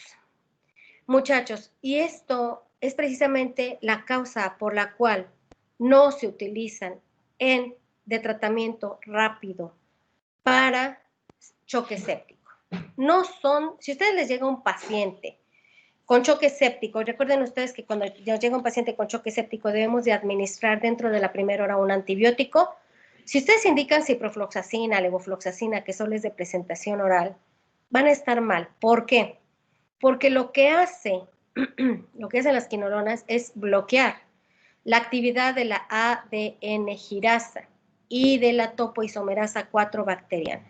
muchachos, y esto es precisamente la causa por la cual no se utilizan de tratamiento rápido para choque séptico. No son, si a ustedes les llega un paciente con choque séptico, recuerden ustedes que cuando nos llega un paciente con choque séptico debemos de administrar dentro de la primera hora un antibiótico. Si ustedes indican ciprofloxacina, levofloxacina, que son de presentación oral, van a estar mal. ¿Por qué? Porque lo que hacen las quinolonas es bloquear la actividad de la ADN girasa y de la topoisomerasa 4 bacteriana.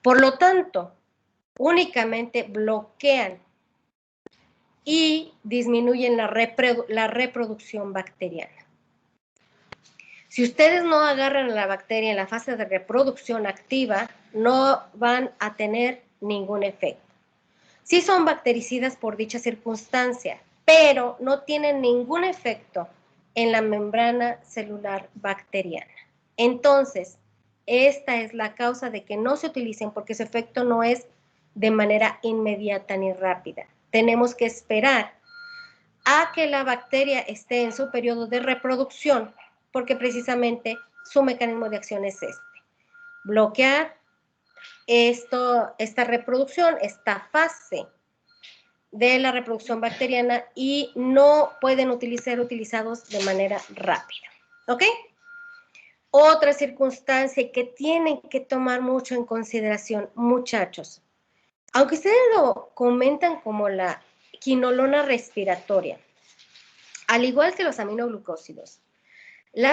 Por lo tanto, únicamente bloquean y disminuyen la reproducción bacteriana. Si ustedes no agarran a la bacteria en la fase de reproducción activa, no van a tener ningún efecto. Sí son bactericidas por dicha circunstancia, pero no tienen ningún efecto en la membrana celular bacteriana. Entonces, esta es la causa de que no se utilicen, porque su efecto no es de manera inmediata ni rápida. Tenemos que esperar a que la bacteria esté en su periodo de reproducción, porque precisamente su mecanismo de acción es bloquear esta reproducción, esta fase de la reproducción bacteriana, y no pueden ser utilizados de manera rápida. ¿Ok? Otra circunstancia que tienen que tomar mucho en consideración, muchachos, aunque ustedes lo comentan como la quinolona respiratoria, al igual que los aminoglucósidos, la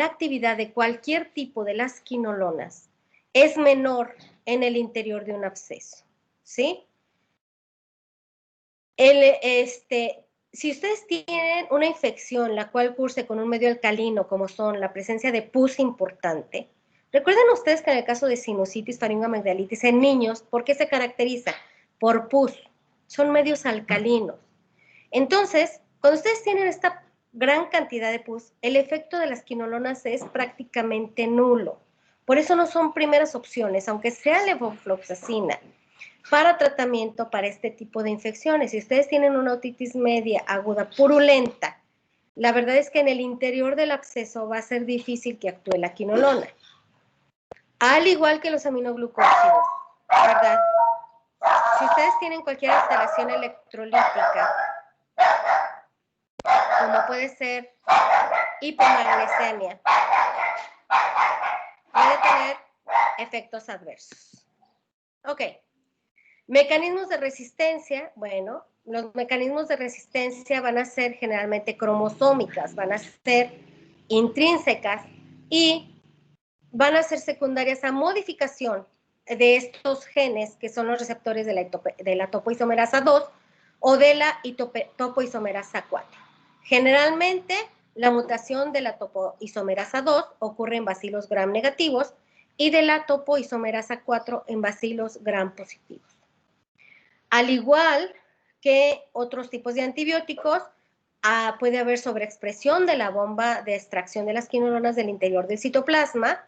actividad de cualquier tipo de las quinolonas es menor en el interior de un absceso, ¿sí? Si ustedes tienen una infección la cual curse con un medio alcalino, como son la presencia de pus importante, recuerden ustedes que en el caso de sinusitis, faringoamigdalitis en niños, ¿por qué se caracteriza? Por pus. Son medios alcalinos. Entonces, cuando ustedes tienen esta gran cantidad de pus, el efecto de las quinolonas es prácticamente nulo. Por eso no son primeras opciones, aunque sea levofloxacina, para tratamiento para este tipo de infecciones. Si ustedes tienen una otitis media aguda purulenta, la verdad es que en el interior del absceso va a ser difícil que actúe la quinolona. Al igual que los aminoglucósidos, ¿verdad? Si ustedes tienen cualquier alteración electrolítica, como puede ser hipomagnesemia, puede tener efectos adversos. Ok. Mecanismos de resistencia, bueno, los mecanismos de resistencia van a ser generalmente cromosómicas, van a ser intrínsecas y van a ser secundarias a modificación de estos genes que son los receptores de la topoisomerasa 2 o de la topoisomerasa 4. Generalmente, la mutación de la topoisomerasa 2 ocurre en bacilos gram negativos y de la topoisomerasa 4 en bacilos gram positivos. Al igual que otros tipos de antibióticos, puede haber sobreexpresión de la bomba de extracción de las quinolonas del interior del citoplasma,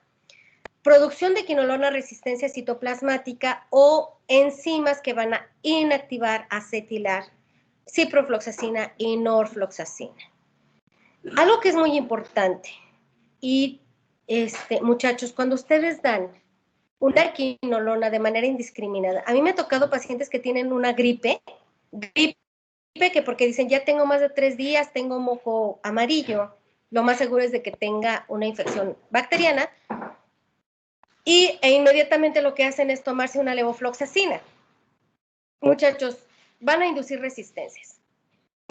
producción de quinolona resistencia citoplasmática o enzimas que van a inactivar, acetilar, ciprofloxacina y norfloxacina. Algo que es muy importante, y muchachos, cuando ustedes dan una quinolona de manera indiscriminada, a mí me ha tocado pacientes que tienen una gripe que porque dicen, ya tengo más de 3 días, tengo moco amarillo, lo más seguro es de que tenga una infección bacteriana, e inmediatamente lo que hacen es tomarse una levofloxacina. Muchachos, van a inducir resistencias.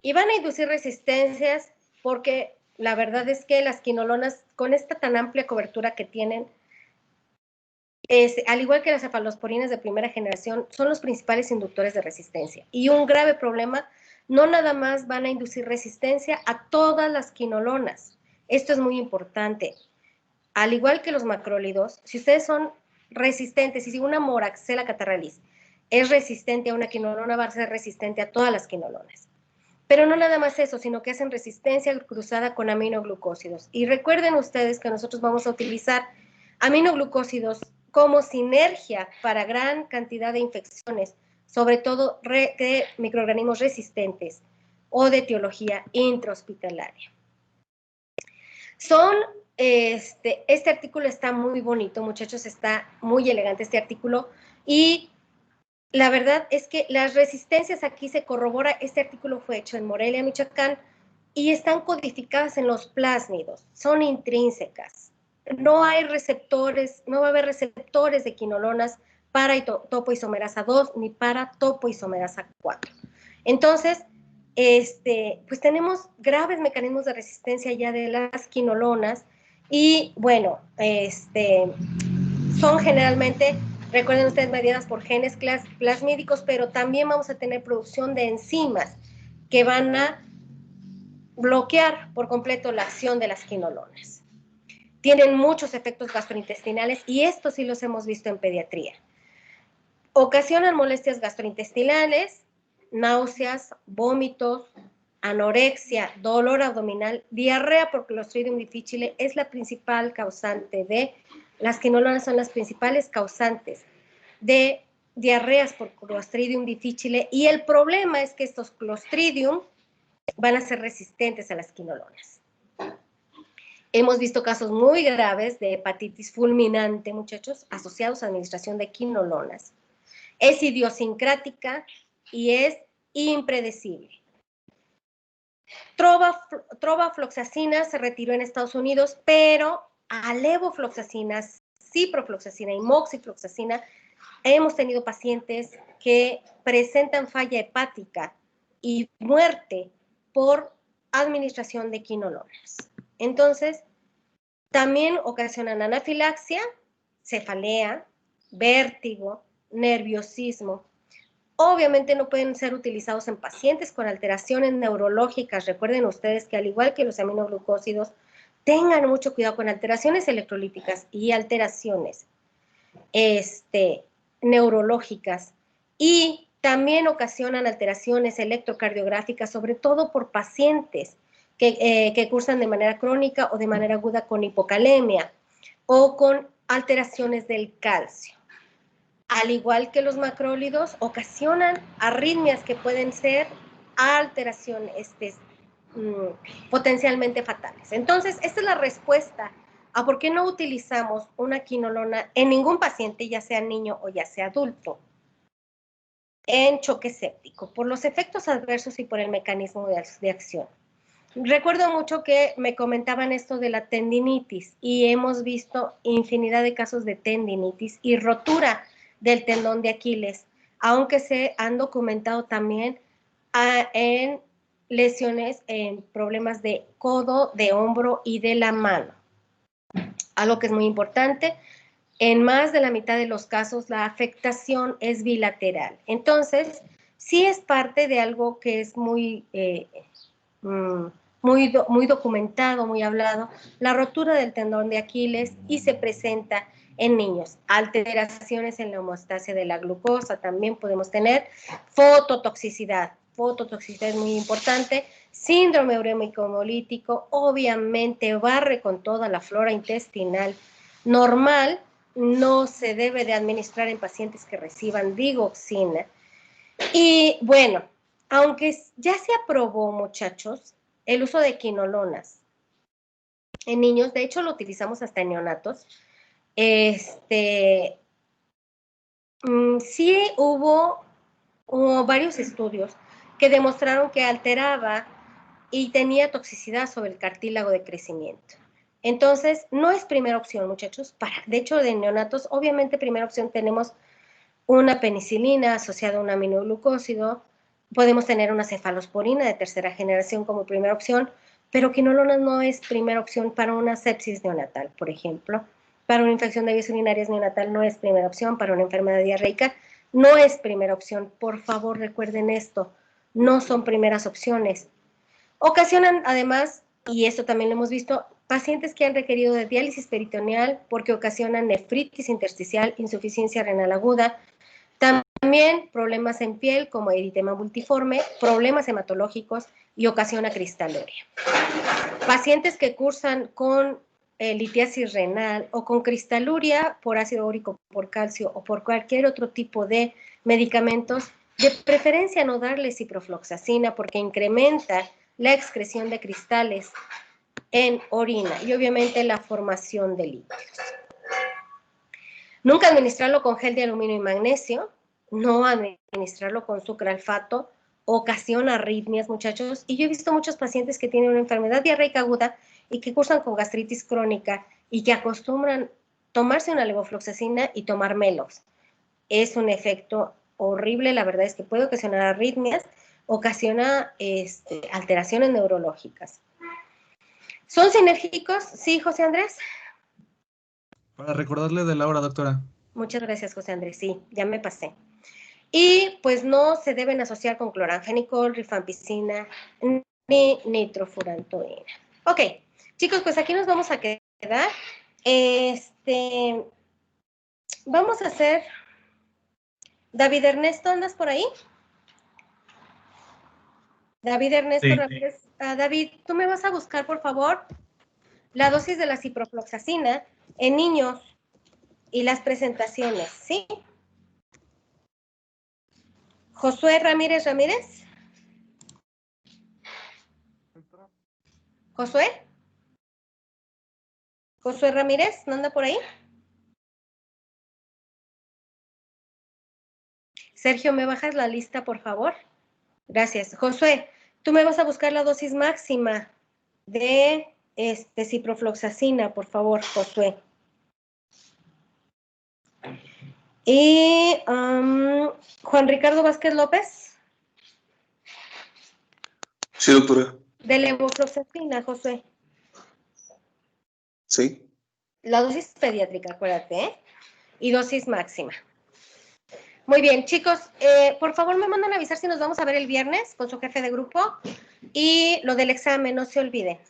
Y van a inducir resistencias porque la verdad es que las quinolonas, con esta tan amplia cobertura que tienen, al igual que las cefalosporinas de primera generación, son los principales inductores de resistencia. Y un grave problema, no nada más van a inducir resistencia a todas las quinolonas. Esto es muy importante. Al igual que los macrólidos, si ustedes son resistentes, y si una Moraxella catarrhalis es resistente a una quinolona, va a ser resistente a todas las quinolonas. Pero no nada más eso, sino que hacen resistencia cruzada con aminoglucósidos. Y recuerden ustedes que nosotros vamos a utilizar aminoglucósidos como sinergia para gran cantidad de infecciones, sobre todo de microorganismos resistentes o de etiología intrahospitalaria. Este artículo está muy bonito, muchachos, está muy elegante este artículo, y la verdad es que las resistencias aquí se corrobora. Este artículo fue hecho en Morelia, Michoacán, y están codificadas en los plásmidos, son intrínsecas. No hay receptores, no va a haber receptores de quinolonas para topoisomerasa 2 ni para topoisomerasa 4. Entonces, pues tenemos graves mecanismos de resistencia ya de las quinolonas y, bueno, son generalmente, recuerden ustedes, mediadas por genes plasmídicos, pero también vamos a tener producción de enzimas que van a bloquear por completo la acción de las quinolonas. Tienen muchos efectos gastrointestinales y estos sí los hemos visto en pediatría. Ocasionan molestias gastrointestinales, náuseas, vómitos, anorexia, dolor abdominal, diarrea por Clostridium difficile es la principal causante de, las quinolonas son las principales causantes de diarreas por Clostridium difficile, y el problema es que estos Clostridium van a ser resistentes a las quinolonas. Hemos visto casos muy graves de hepatitis fulminante, muchachos, asociados a administración de quinolonas. Es idiosincrática y es impredecible. Trovafloxacina se retiró en Estados Unidos, pero a levofloxacina, ciprofloxacina y moxifloxacina hemos tenido pacientes que presentan falla hepática y muerte por administración de quinolonas. Entonces, también ocasionan anafilaxia, cefalea, vértigo, nerviosismo. Obviamente no pueden ser utilizados en pacientes con alteraciones neurológicas. Recuerden ustedes que al igual que los aminoglucósidos, tengan mucho cuidado con alteraciones electrolíticas y alteraciones neurológicas, y también ocasionan alteraciones electrocardiográficas, sobre todo por pacientes que cursan de manera crónica o de manera aguda con hipocalemia o con alteraciones del calcio. Al igual que los macrólidos, ocasionan arritmias que pueden ser alteraciones potencialmente fatales. Entonces, esta es la respuesta a por qué no utilizamos una quinolona en ningún paciente, ya sea niño o ya sea adulto, en choque séptico, por los efectos adversos y por el mecanismo de acción. Recuerdo mucho que me comentaban esto de la tendinitis y hemos visto infinidad de casos de tendinitis y rotura del tendón de Aquiles, aunque se han documentado también en lesiones, en problemas de codo, de hombro y de la mano. Algo que es muy importante, en más de la mitad de los casos la afectación es bilateral. Entonces, sí es parte de algo que es muy documentado, muy hablado, la rotura del tendón de Aquiles y se presenta en niños. Alteraciones en la homeostasia de la glucosa también podemos tener. Fototoxicidad es muy importante. Síndrome urémico hemolítico, obviamente barre con toda la flora intestinal normal, no se debe de administrar en pacientes que reciban digoxina. Y bueno, aunque ya se aprobó, muchachos, el uso de quinolonas en niños, de hecho lo utilizamos hasta en neonatos, sí hubo varios estudios que demostraron que alteraba y tenía toxicidad sobre el cartílago de crecimiento. Entonces, no es primera opción, muchachos. De hecho, de neonatos, obviamente primera opción tenemos una penicilina asociada a un aminoglucósido, podemos tener una cefalosporina de tercera generación como primera opción, pero quinolonas no es primera opción para una sepsis neonatal, por ejemplo. Para una infección de vías urinarias neonatal no es primera opción, para una enfermedad diarreica no es primera opción. Por favor, recuerden esto, no son primeras opciones. Ocasionan además, y esto también lo hemos visto, pacientes que han requerido de diálisis peritoneal porque ocasionan nefritis intersticial, insuficiencia renal aguda, también problemas en piel como eritema multiforme, problemas hematológicos y ocasiona cristaluria. Pacientes que cursan con litiasis renal o con cristaluria por ácido úrico, por calcio o por cualquier otro tipo de medicamentos, de preferencia no darles ciprofloxacina porque incrementa la excreción de cristales en orina y obviamente la formación de líquidos. Nunca administrarlo con gel de aluminio y magnesio, no administrarlo con sucralfato, ocasiona arritmias, muchachos, y yo he visto muchos pacientes que tienen una enfermedad diarreica aguda y que cursan con gastritis crónica y que acostumbran tomarse una levofloxacina y tomar Melox. Es un efecto horrible, la verdad es que puede ocasionar arritmias, ocasiona alteraciones neurológicas. ¿Son sinérgicos? Sí, José Andrés. Para recordarle de la hora, doctora. Muchas gracias, José Andrés. Sí, ya me pasé. Y pues no se deben asociar con cloranfenicol, rifampicina ni nitrofurantoína. Ok, chicos, pues aquí nos vamos a quedar. Vamos a hacer... David Ernesto, ¿andas por ahí? David Ernesto Sí. Ramírez. David, ¿tú me vas a buscar, por favor, la dosis de la ciprofloxacina en niños y las presentaciones, ¿sí? Josué Ramírez. ¿Josué Ramírez, ¿no anda por ahí? Sergio, ¿me bajas la lista, por favor? Gracias. Josué, tú me vas a buscar la dosis máxima de ciprofloxacina, por favor, Josué. Y Juan Ricardo Vázquez López. Sí, doctora. De levofloxacina, Josué. Sí. La dosis pediátrica, acuérdate, ¿eh? Y dosis máxima. Muy bien, chicos, por favor me mandan a avisar si nos vamos a ver el viernes con su jefe de grupo y lo del examen, no se olviden.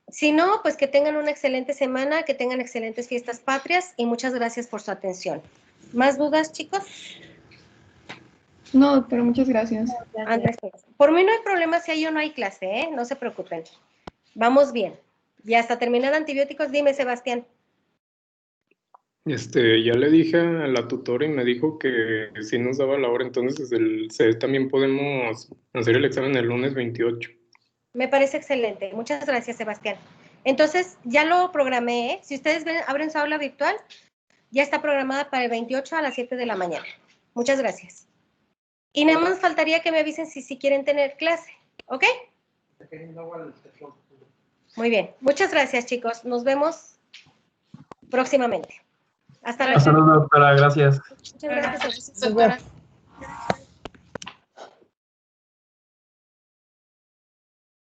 Si no, pues que tengan una excelente semana, que tengan excelentes fiestas patrias y muchas gracias por su atención. ¿Más dudas, chicos? No, doctora, muchas gracias. Andrés Pérez. Por mí no hay problema si hay o no hay clase, ¿eh? No se preocupen. Vamos bien. Y hasta terminar antibióticos, dime, Sebastián. Ya le dije a la tutora y me dijo que sí nos daba la hora, entonces también podemos hacer el examen el lunes 28. Me parece excelente. Muchas gracias, Sebastián. Entonces, ya lo programé, ¿eh? Si ustedes abren su aula virtual, ya está programada para el 28 a las 7 de la mañana. Muchas gracias. Y nada más faltaría que me avisen si quieren tener clase, ¿ok? Muy bien. Muchas gracias, chicos. Nos vemos próximamente. Hasta luego. Hasta luego, doctora. Gracias. Muchas gracias. Doctora.